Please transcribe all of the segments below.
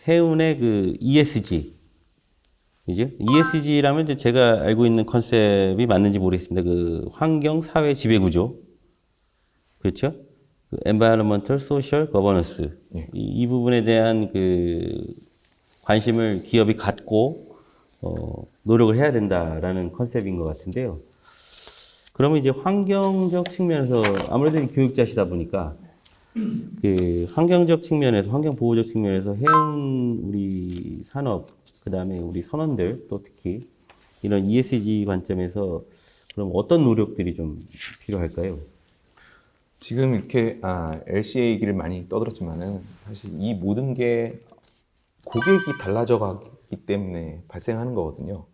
해운의 그 ESG, 그죠? ESG라면 이제 제가 알고 있는 컨셉이 맞는지 모르겠습니다. 그 환경 사회 지배 구조, 그렇죠? 그 Environmental Social Governance 예. 이 부분에 대한 그 관심을 기업이 갖고 노력을 해야 된다라는 컨셉인 것 같은데요. 그러면 이제 환경적 측면에서 아무래도 교육자시다 보니까 그 환경적 측면에서 환경 보호적 측면에서 해운 우리 산업 그다음에 우리 선원들 또 특히 이런 ESG 관점에서 그럼 어떤 노력들이 좀 필요할까요? 지금 이렇게 LCA 얘기를 많이 떠들었지만은 사실 이 모든 게 고객이 달라져 가기 때문에 발생하는 거거든요.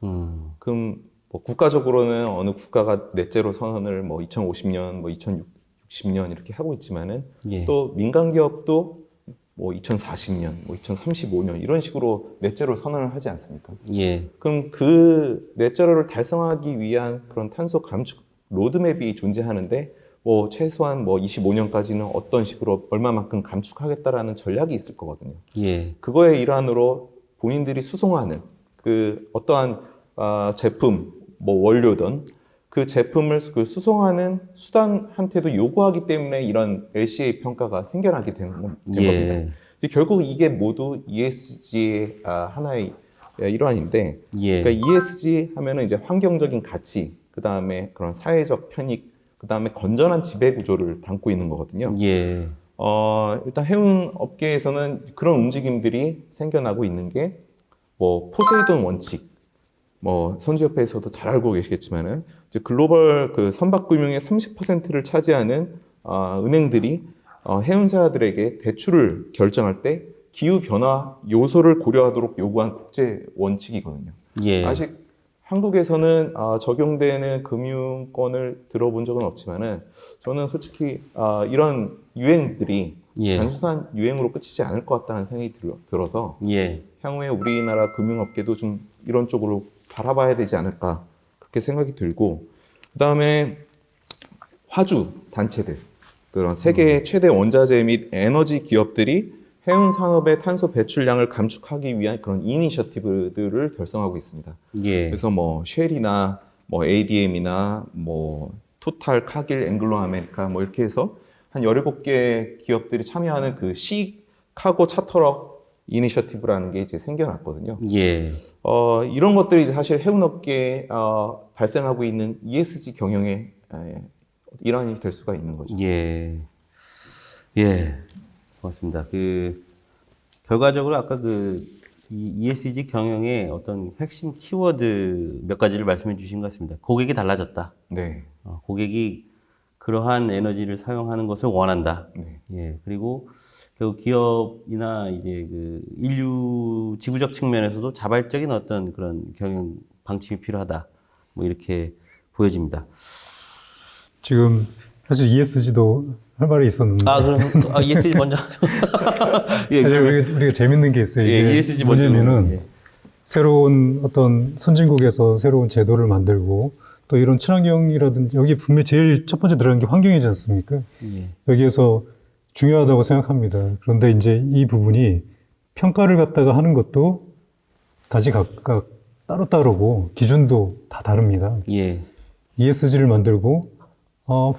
그럼 뭐 국가적으로는 어느 국가가 넷제로 선언을 뭐 2050년, 뭐 2060년 이렇게 하고 있지만은 예. 또 민간 기업도 뭐 2040년, 뭐 2035년 이런 식으로 넷제로 선언을 하지 않습니까? 예. 그럼 그 넷제로를 달성하기 위한 그런 탄소 감축 로드맵이 존재하는데 뭐 최소한 뭐 25년까지는 어떤 식으로 얼마만큼 감축하겠다라는 전략이 있을 거거든요. 예. 그거의 일환으로 본인들이 수송하는 그 어떠한 제품, 뭐 원료든 그 제품을 그 수송하는 수단한테도 요구하기 때문에 이런 LCA 평가가 생겨나게 된 겁니다. 예. 결국 이게 모두 ESG의 하나의 일환인데, 예. 그러니까 ESG 하면은 이제 환경적인 가치, 그 다음에 그런 사회적 편익, 그 다음에 건전한 지배 구조를 담고 있는 거거든요. 예. 일단 해운 업계에서는 그런 움직임들이 생겨나고 있는 게 뭐 포세이돈 원칙, 뭐 선주협회에서도 잘 알고 계시겠지만은 이제 글로벌 그 선박금융의 30%를 차지하는 은행들이 해운사들에게 대출을 결정할 때 기후 변화 요소를 고려하도록 요구한 국제 원칙이거든요. 예. 아직 한국에서는 적용되는 금융권을 들어본 적은 없지만은 저는 솔직히 이런 유행들이 예. 단순한 유행으로 끝이지 않을 것 같다는 생각이 들어서 예. 향후에 우리나라 금융업계도 좀 이런 쪽으로 바라봐야 되지 않을까 그렇게 생각이 들고, 그 다음에 화주 단체들, 그런 세계 최대 원자재 및 에너지 기업들이 해운 산업의 탄소 배출량을 감축하기 위한 그런 이니셔티브들을 결성하고 있습니다. 예. 그래서 뭐 쉘이나 뭐 ADM이나 뭐 토탈, 카길, 앵글로 아메리카 뭐 이렇게 해서 한 17개 기업들이 참여하는 그 시카고 차터럭 이니셔티브라는 게 이제 생겨났거든요. 예. 이런 것들이 이제 사실 해운업계에 발생하고 있는 ESG 경영의 일환이 될 수가 있는 거죠. 예. 예. 고맙습니다. 결과적으로 아까 이 ESG 경영의 어떤 핵심 키워드 몇 가지를 말씀해 주신 것 같습니다. 고객이 달라졌다. 네. 고객이 그러한 에너지를 사용하는 것을 원한다. 네. 예. 그리고 결국 기업이나 이제 인류 지구적 측면에서도 자발적인 어떤 그런 경영 방침이 필요하다. 뭐 이렇게 보여집니다. 지금 사실 ESG도 할 말이 있었는데. 그럼 ESG 먼저. 예, 우리가 재밌는 게 있어요. 예, 이게 ESG 먼저. 뭐냐면은 예. 새로운 어떤 선진국에서 새로운 제도를 만들고 또 이런 친환경이라든지 여기 분명히 제일 첫 번째 들어간 게 환경이지 않습니까? 예. 여기에서 중요하다고 생각합니다. 그런데 이제 이 부분이 평가를 갖다가 하는 것도 각각 따로따로고 기준도 다 다릅니다. 예. ESG를 만들고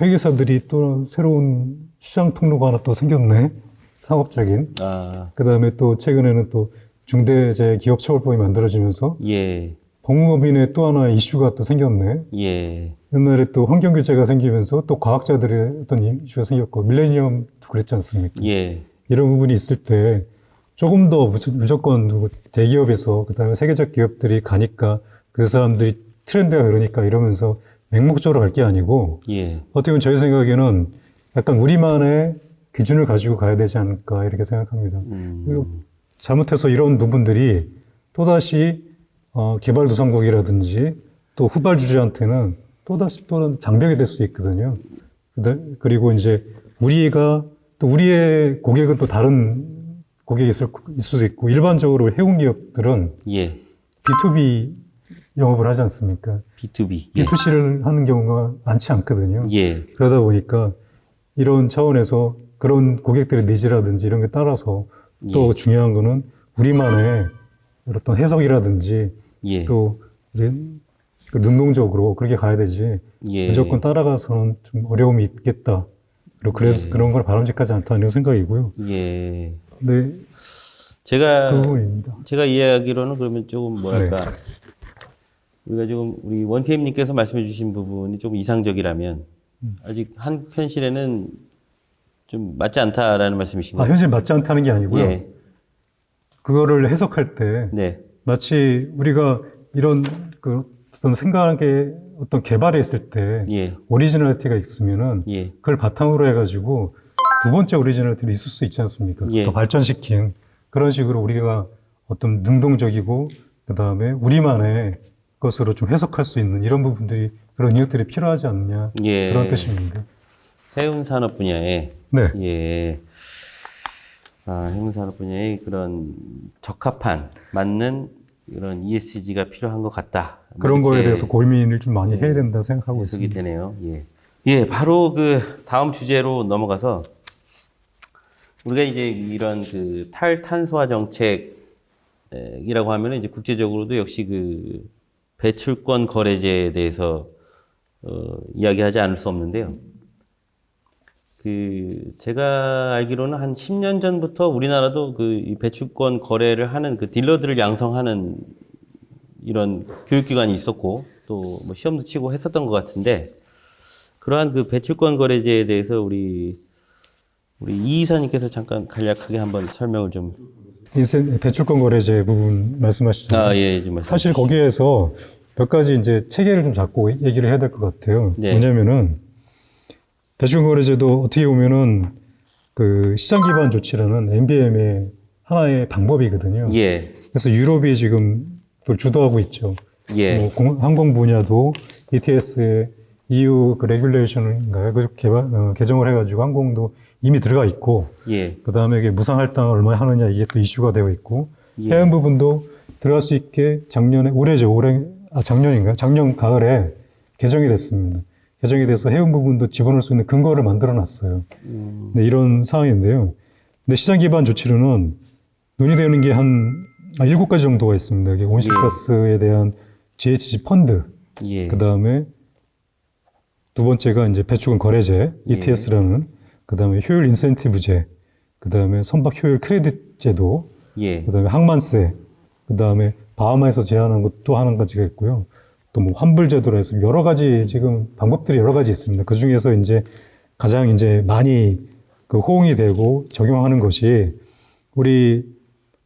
회계사들이 또 새로운 시장 통로가 하나 또 생겼네. 상업적인. 그 다음에 또 최근에는 또 중대재해기업처벌법이 만들어지면서 예. 법무법인의 또 하나 이슈가 또 생겼네. 예. 옛날에 또 환경규제가 생기면서 또 과학자들의 어떤 이슈가 생겼고 밀레니엄도 그랬지 않습니까? 예. 이런 부분이 있을 때 조금 더 무조건 대기업에서 그다음에 세계적 기업들이 가니까 그 사람들이 트렌드가 그러니까 이러면서 맹목적으로 갈 게 아니고 예. 어떻게 보면 저희 생각에는 약간 우리만의 기준을 가지고 가야 되지 않을까 이렇게 생각합니다. 그리고 잘못해서 이런 부분들이 또다시 개발도상국이라든지 또 후발주주한테는 또다시 또 장벽이 될 수 있거든요. 그리고 이제 우리가 또 우리의 고객은 또 다른 고객이 있을 수도 있고 일반적으로 해운 기업들은 예. B2B 영업을 하지 않습니까? B2B. 예. B2C를 하는 경우가 많지 않거든요. 예. 그러다 보니까 이런 차원에서 그런 고객들의 니즈라든지 이런 게 따라서 또 예. 중요한 거는 우리만의 어떤 해석이라든지 예. 또 이런 그 능동적으로 그렇게 가야 되지 예. 무조건 따라가서는 좀 어려움이 있겠다. 그리고 그래서 예. 그런 건 바람직하지 않다는 생각이고요. 예. 네, 제가 그 부분입니다. 제가 이해하기로는 그러면 조금 뭐랄까 네. 우리가 지금 우리 원PM님께서 말씀해주신 부분이 조금 이상적이라면 아직 한 현실에는 좀 맞지 않다라는 말씀이신가요? 현실 맞지 않다는 게 아니고요. 예. 그거를 해석할 때 네. 마치 우리가 이런 그 어떤 생각의 어떤 개발에 있을 때 예. 오리지널리티가 있으면은 예. 그걸 바탕으로 해가지고 두 번째 오리지널리티를 있을 수 있지 않습니까? 예. 더 발전시킨 그런 식으로 우리가 어떤 능동적이고 그 다음에 우리만의 것으로 좀 해석할 수 있는 이런 부분들이 그런 이웃들이 필요하지 않느냐 예. 그런 뜻입니다. 해운 산업 분야에 네, 예. 해운 산업 분야에 그런 적합한 맞는 이런 ESG가 필요한 것 같다. 뭐 그런 거에 이렇게 대해서 고민을 좀 많이 해야 된다 생각하고 해석이 있습니다. 되네요. 예. 예, 바로 그 다음 주제로 넘어가서 우리가 이제 이런 그 탈탄소화 정책이라고 하면은 이제 국제적으로도 역시 그 배출권 거래제에 대해서 이야기하지 않을 수 없는데요. 그 제가 알기로는 한 10년 전부터 우리나라도 그 이 배출권 거래를 하는 그 딜러들을 양성하는 이런 교육기관이 있었고 또 뭐 시험도 치고 했었던 것 같은데 그러한 그 배출권 거래제에 대해서 우리 이 이사님께서 잠깐 간략하게 한번 설명을 좀. 배출권 거래제 부분 말씀하시잖아요. 예, 좀 사실 거기에서 몇 가지 이제 체계를 좀 잡고 얘기를 해야 될 것 같아요. 네. 왜냐면은 배출권 거래제도 어떻게 보면은 그 시장 기반 조치라는 NBM의 하나의 방법이거든요. 예, 그래서 유럽이 지금 그걸 주도하고 있죠. 예, 뭐 항공 분야도 ETS의 EU 그 레귤레이션인가요? 그 개정을 해가지고 항공도 이미 들어가 있고, 예, 그 다음에 이게 무상 할당을 얼마나 하느냐 이게 또 이슈가 되어 있고, 예. 해안 부분도 들어갈 수 있게 작년인가요? 작년 가을에 개정이 됐습니다. 개정이 돼서 해운 부분도 집어넣을 수 있는 근거를 만들어 놨어요. 네, 이런 상황인데요. 근데 시장 기반 조치로는 논의되는 게 한 7가지 정도가 있습니다. 이게 온실가스에 대한 GHG 펀드, 예, 그 다음에 두 번째가 이제 배출권 거래제, ETS라는, 그 다음에 효율 인센티브제, 그 다음에 선박 효율 크레딧 제도, 예, 그 다음에 항만세, 그 다음에 바하마에서 제한한 것도 한 가지가 있고요. 또 뭐 환불 제도라 해서 여러 가지 지금 방법들이 여러 가지 있습니다. 그 중에서 이제 가장 이제 많이 그 호응이 되고 적용하는 것이 우리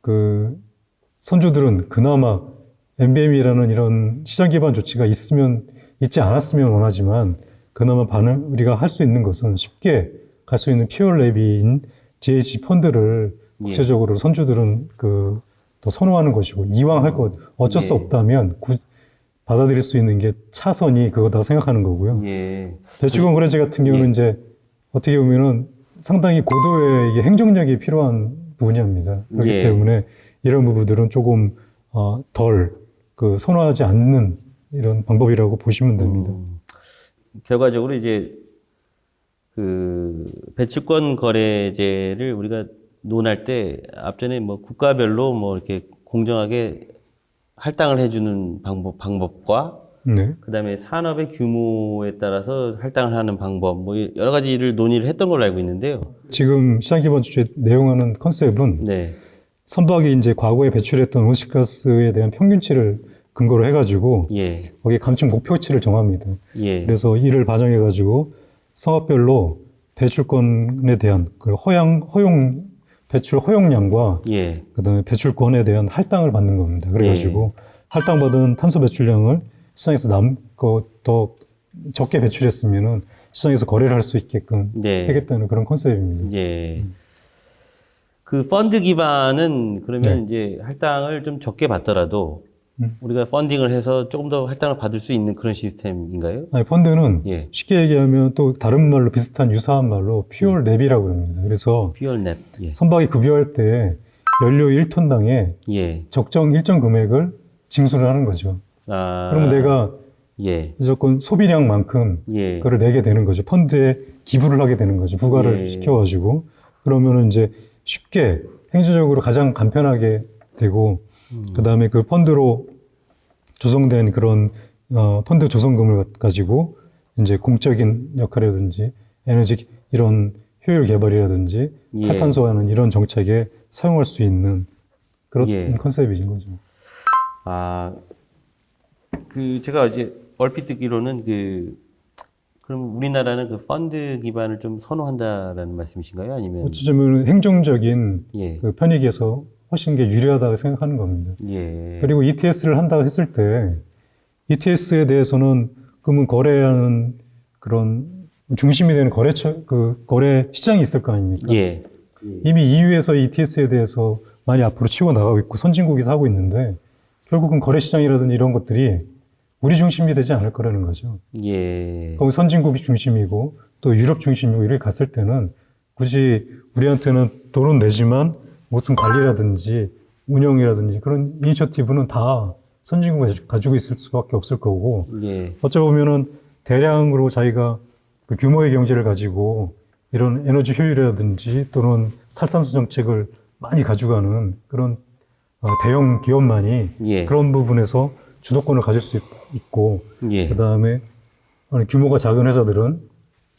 그 선주들은 그나마 NBM이라는 이런 시장 기반 조치가 있지 않았으면 원하지만 그나마 우리가 할 수 있는 것은 쉽게 갈 수 있는 퓨어 랩인 GHG 펀드를 국제적으로 선주들은 더 선호하는 것이고 이왕 할 것 어쩔 수 없다면 받아들일 수 있는 게 차선이 그거다 생각하는 거고요. 예, 배출권 거래제 같은 경우는 이제 어떻게 보면은 상당히 고도의 이게 행정력이 필요한 분야입니다. 그렇기 때문에 이런 부분들은 조금 덜 선호하지 않는 이런 방법이라고 보시면 됩니다. 결과적으로 이제 그 배출권 거래제를 우리가 논할 때 앞전에 뭐 국가별로 뭐 이렇게 공정하게 할당을 해주는 방법과 네. 그다음에 산업의 규모에 따라서 할당을 하는 방법 뭐 여러 가지를 논의를 했던 걸로 알고 있는데요. 지금 시장 기반 조치에 내용하는 컨셉은 네, 선박이 이제 과거에 배출했던 온실가스에 대한 평균치를 근거로 해가지고 예, 거기에 감축 목표치를 정합니다. 예, 그래서 이를 반영해가지고 성업별로 배출권에 대한 그 배출 허용량과 예, 그다음에 배출권에 대한 할당을 받는 겁니다. 그래가지고 할당받은 탄소 배출량을 시장에서 더 적게 배출했으면은 시장에서 거래를 할 수 있게끔 하겠다는 그런 컨셉입니다. 예. 그 펀드 기반은 그러면 이제 할당을 좀 적게 받더라도 우리가 펀딩을 해서 조금 더 할당을 받을 수 있는 그런 시스템인가요? 아니, 펀드는 예. 쉽게 얘기하면 또 다른 말로 비슷한 유사한 말로 퓨얼 랩이라고 합니다. 그래서 퓨얼 넷. 예. 선박이 급유할 때 연료 1톤당에 예. 일정 금액을 징수를 하는 거죠. 그러면 내가 예. 무조건 소비량만큼 예. 그걸 내게 되는 거죠. 펀드에 기부를 하게 되는 거죠. 부과를 시켜가지고. 그러면은 이제 쉽게 행정적으로 가장 간편하게 되고, 그 다음에 그 펀드로 조성된 그런 펀드 조성금을 가지고 이제 공적인 역할이라든지 에너지 이런 효율 개발이라든지 예. 탈탄소화하는 이런 정책에 사용할 수 있는 그런 예. 컨셉인 거죠. 아, 그 제가 이제 얼핏 듣기로는 그럼 우리나라는 그 펀드 기반을 좀 선호한다라는 말씀이신가요? 아니면 어쩌면 행정적인 예. 그 편익에서 훨씬 게 유리하다고 생각하는 겁니다. 예. 그리고 ETS를 한다고 했을 때 ETS에 대해서는 그러면 거래하는 그런 중심이 되는 거래 시장이 있을 거 아닙니까? 예. 이미 EU에서 ETS에 대해서 많이 앞으로 치고 나가고 있고 선진국에서 하고 있는데 결국은 거래 시장이라든지 이런 것들이 우리 중심이 되지 않을 거라는 거죠. 예. 거기 선진국이 중심이고 또 유럽 중심이고 이렇게 갔을 때는 굳이 우리한테는 돈은 내지만 무슨 관리라든지 운영이라든지 그런 이니셔티브는 다 선진국이 가지고 있을 수밖에 없을 거고 예. 어쩌 보면은 대량으로 자기가 그 규모의 경제를 가지고 이런 에너지 효율이라든지 또는 탈탄소 정책을 많이 가져가는 그런 대형 기업만이 예. 그런 부분에서 주도권을 가질 수 있고 예. 그 다음에 규모가 작은 회사들은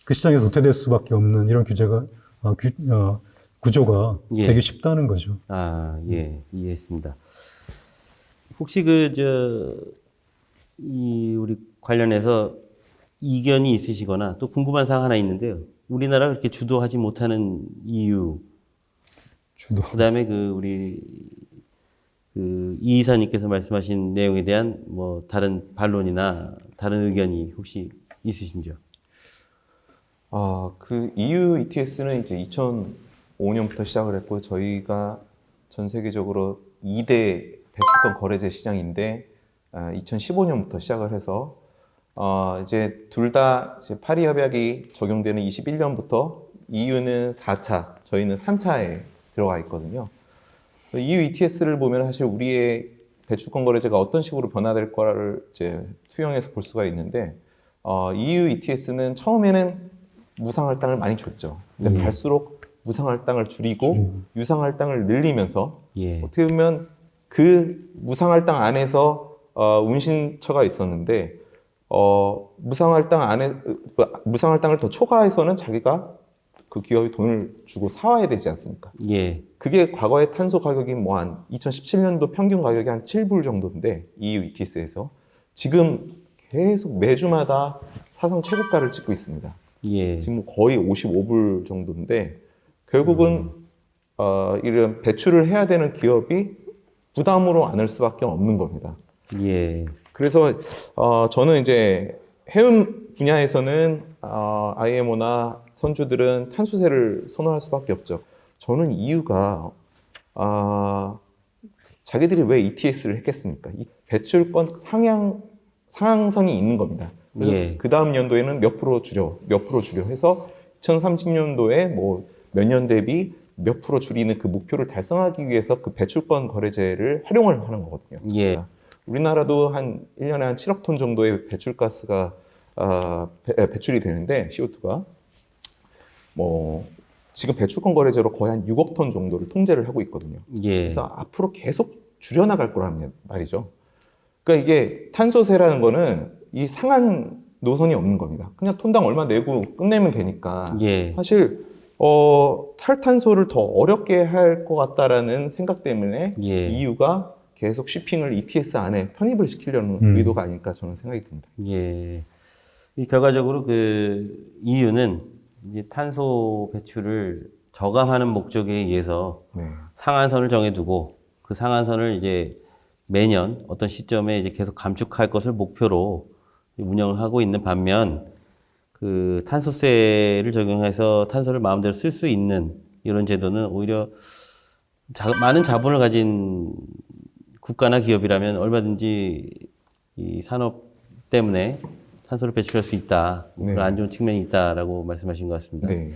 그 시장에서 도태될 수밖에 없는 이런 구조가 예. 되게 쉽다는 거죠. 아, 예. 이해했습니다. 혹시 우리 관련해서 이견이 있으시거나 또 궁금한 사항 하나 있는데요. 우리나라가 그렇게 주도하지 못하는 이유, 주도. 그다음에 우리 이 이사님께서 말씀하신 내용에 대한 뭐 다른 반론이나 다른 의견이 혹시 있으신지요? 그 EU ETS는 이제 2005년부터 시작을 했고 저희가 전 세계적으로 2대 배출권 거래제 시장인데 2015년부터 시작을 해서 이제 둘 다 파리 협약이 적용되는 21년부터 EU는 4차, 저희는 3차에 들어가 있거든요. EU ETS를 보면 사실 우리의 배출권 거래제가 어떤 식으로 변화될 거를 이제 투영해서 볼 수가 있는데 EU ETS는 처음에는 무상할당을 많이 줬죠. 근데 갈수록 무상할당을 줄이고 유상할당을 늘리면서 예. 어떻게 보면 그 무상할당 안에서 운신처가 있었는데 무상할당을 더 초과해서는 자기가 그 기업이 돈을 주고 사와야 되지 않습니까? 예. 그게 과거의 탄소 가격이 뭐 한 2017년도 평균 가격이 한 7불 정도인데 EU ETS에서 지금 계속 매주마다 사상 최고가를 찍고 있습니다. 예. 지금 거의 55불 정도인데 결국은 이런 배출을 해야 되는 기업이 부담으로 안을 수밖에 없는 겁니다. 예. 그래서 저는 이제 해운 분야에서는 IMO나 선주들은 탄소세를 선호할 수밖에 없죠. 저는 이유가 자기들이 왜 ETS를 했겠습니까? 이 배출권 상향선이 있는 겁니다. 그래서 예. 그 다음 연도에는 몇 프로 줄여 해서 2030년도에 뭐 몇 년 대비 몇 프로 줄이는 그 목표를 달성하기 위해서 그 배출권 거래제를 활용을 하는 거거든요. 예. 우리나라도 한 1년에 한 7억 톤 정도의 배출가스가 배출이 되는데 CO2가 뭐 지금 배출권 거래제로 거의 한 6억 톤 정도를 통제를 하고 있거든요. 예. 그래서 앞으로 계속 줄여나갈 거란 말이죠. 그러니까 이게 탄소세라는 거는 이 상한 노선이 없는 겁니다. 그냥 톤당 얼마 내고 끝내면 되니까 예. 사실 탈탄소를 더 어렵게 할 것 같다라는 생각 때문에 예. EU가 계속 쉬핑을 ETS 안에 편입을 시키려는 의도가 아닐까 저는 생각이 듭니다. 예. 이 결과적으로 EU는 이제 탄소 배출을 저감하는 목적에 의해서 네. 상한선을 정해두고 그 상한선을 이제 매년 어떤 시점에 이제 계속 감축할 것을 목표로 운영을 하고 있는 반면 그 탄소세를 적용해서 탄소를 마음대로 쓸 수 있는 이런 제도는 오히려 많은 자본을 가진 국가나 기업이라면 얼마든지 이 산업 때문에 탄소를 배출할 수 있다. 네. 그런 안 좋은 측면이 있다라고 말씀하신 것 같습니다. 네.